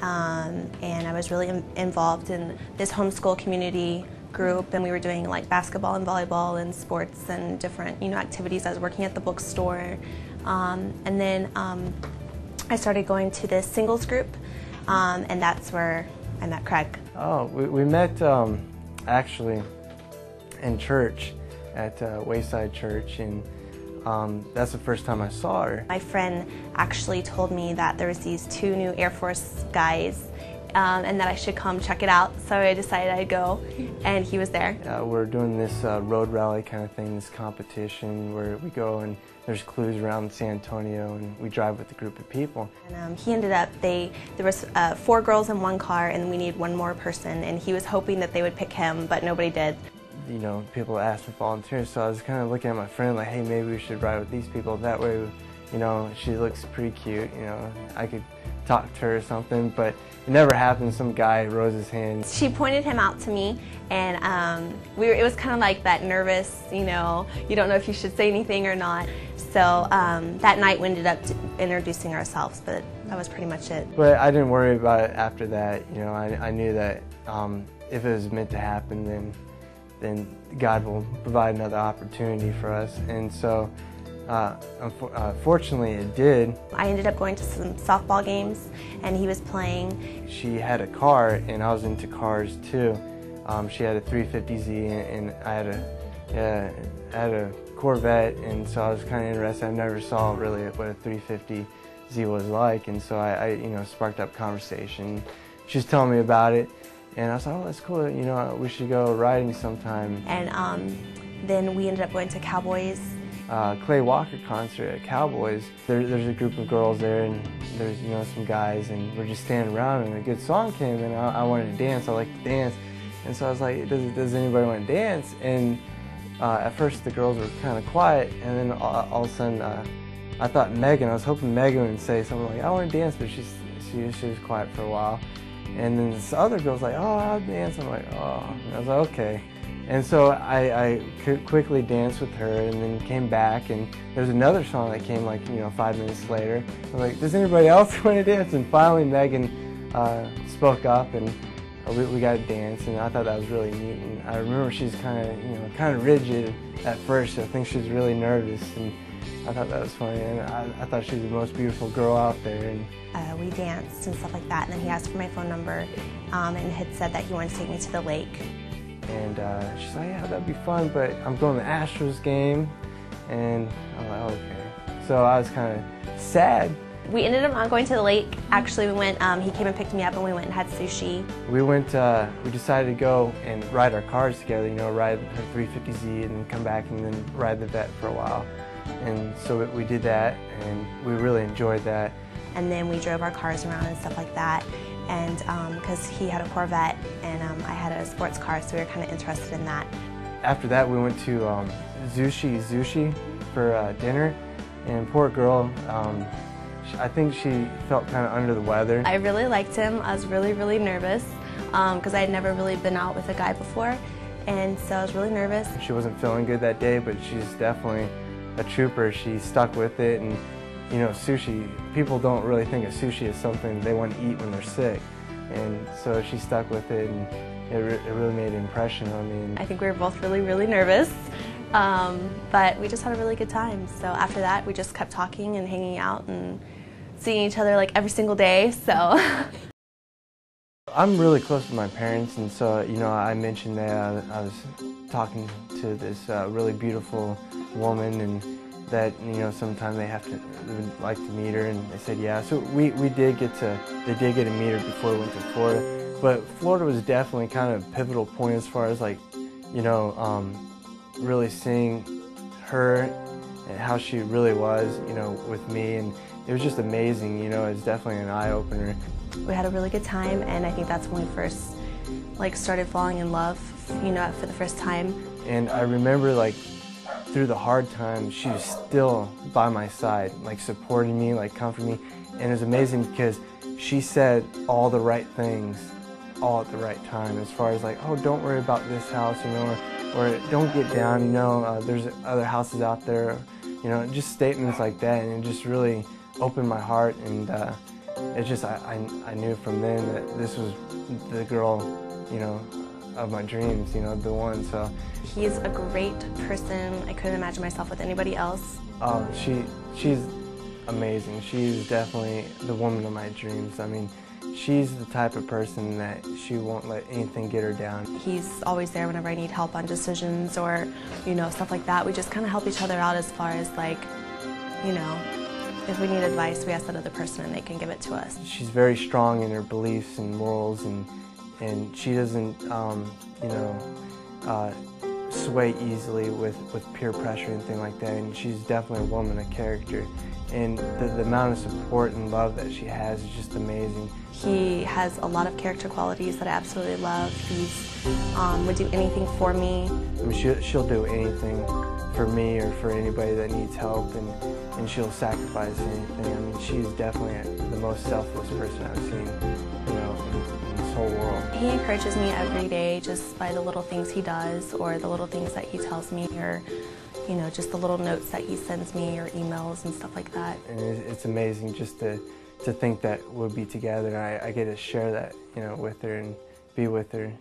and I was really involved in this homeschool community group, and we were doing like basketball and volleyball and sports and different activities. I was working at the bookstore, and then I started going to this singles group, and that's where I met Craig. Oh, we met actually in church at Wayside Church, and that's the first time I saw her. My friend actually told me that there was these 2 new Air Force guys and that I should come check it out, so I decided I'd go, and he was there. We're doing this road rally kind of thing, this competition where we go and there's clues around San Antonio and we drive with a group of people. And he ended up, there was 4 girls in 1 car and we needed 1 more person, and he was hoping that they would pick him, but nobody did. You know, people asked for volunteers, so I was kind of looking at my friend like, hey, maybe we should ride with these people. That way, you know, she looks pretty cute, you know, I could talk to her or something, but it never happened. Some guy rose his hand. She pointed him out to me, and it was kind of like that nervous, you know, you don't know if you should say anything or not. So that night we ended up introducing ourselves, but that was pretty much it. But I didn't worry about it after that. You know, I knew that if it was meant to happen, then God will provide another opportunity for us. And so, fortunately, it did. I ended up going to some softball games, and he was playing. She had a car, and I was into cars too. She had a 350Z, and I had a Corvette, and so I was kind of interested. I never saw really what a 350Z was like, and so I you know, sparked up conversation. She was telling me about it. And I was like, oh, that's cool, you know, we should go riding sometime. And then we ended up going to Cowboys. Clay Walker concert at Cowboys. There's a group of girls there, and there's, you know, some guys, and we're just standing around, and a good song came, and I wanted to dance. I like to dance. And so I was like, does anybody want to dance? And at first the girls were kind of quiet, and then all of a sudden I thought Megan, I was hoping Megan would say something like, I want to dance, but she was quiet for a while. And then this other girl's like, oh, I'll dance. I'm like, oh. And I was like, okay. And so I quickly danced with her, and then came back, and there's another song that came like, you know, 5 minutes later. I was like, does anybody else want to dance? And finally Megan spoke up, and we got to dance, and I thought that was really neat. And I remember she's kind of rigid at first. I think she was really nervous, and I thought that was funny, and I thought she was the most beautiful girl out there. And we danced and stuff like that, and then he asked for my phone number and had said that he wanted to take me to the lake. And she's like, yeah, that'd be fun, but I'm going to the Astros game. And I'm like, okay. So I was kind of sad. We ended up not going to the lake. Actually, we went, he came and picked me up, and we went and had sushi. We decided to go and ride our cars together, you know, ride her 350Z and come back and then ride the Vet for a while. And so we did that, and we really enjoyed that. And then we drove our cars around and stuff like that, and because he had a Corvette and I had a sports car, so we were kind of interested in that. After that, we went to Sushi for dinner, and poor girl, I think she felt kind of under the weather. I really liked him. I was really, really nervous because I had never really been out with a guy before, and so I was really nervous. She wasn't feeling good that day, but she's definitely a trooper. She stuck with it, and you know, sushi, people don't really think of sushi as something they want to eat when they're sick, and so she stuck with it, and it really made an impression on me. I think we were both really, really nervous, but we just had a really good time. So after that, we just kept talking and hanging out and seeing each other like every single day, so. I'm really close with my parents, and so, you know, I mentioned that I was talking to this really beautiful woman, and that, you know, sometime they would like to meet her, and they said yeah. So they did get to meet her before we went to Florida. But Florida was definitely kind of a pivotal point as far as, like, you know, really seeing her and how she really was, you know, with me, and it was just amazing. You know, it's definitely an eye-opener. We had a really good time, and I think that's when we first, like, started falling in love, you know, for the first time. And I remember, like, through the hard times, she was still by my side, like supporting me, like comforting me. And it was amazing because she said all the right things all at the right time, as far as like, oh, don't worry about this house, you know, or don't get down, you know, there's other houses out there, you know, just statements like that. And it just really opened my heart, and it's just I knew from then that this was the girl, you know, of my dreams, you know, the one. So he's a great person. I couldn't imagine myself with anybody else. Oh, she's amazing. She's definitely the woman of my dreams. I mean, she's the type of person that she won't let anything get her down. He's always there whenever I need help on decisions or, you know, stuff like that. We just kind of help each other out as far as, like, you know, if we need advice, we ask that other person and they can give it to us. She's very strong in her beliefs and morals, and she doesn't, you know, sway easily with peer pressure and things like that. And she's definitely a woman of character. And the amount of support and love that she has is just amazing. He has a lot of character qualities that I absolutely love. He's would do anything for me. I mean, she'll do anything for me or for anybody that needs help, and she'll sacrifice anything. I mean, she's definitely the most selfless person I've seen, you know, in this whole world. He encourages me every day just by the little things he does, or the little things that he tells me, or, you know, just the little notes that he sends me or emails and stuff like that. And it's amazing just to think that we'll be together. I get to share that, you know, with her and be with her.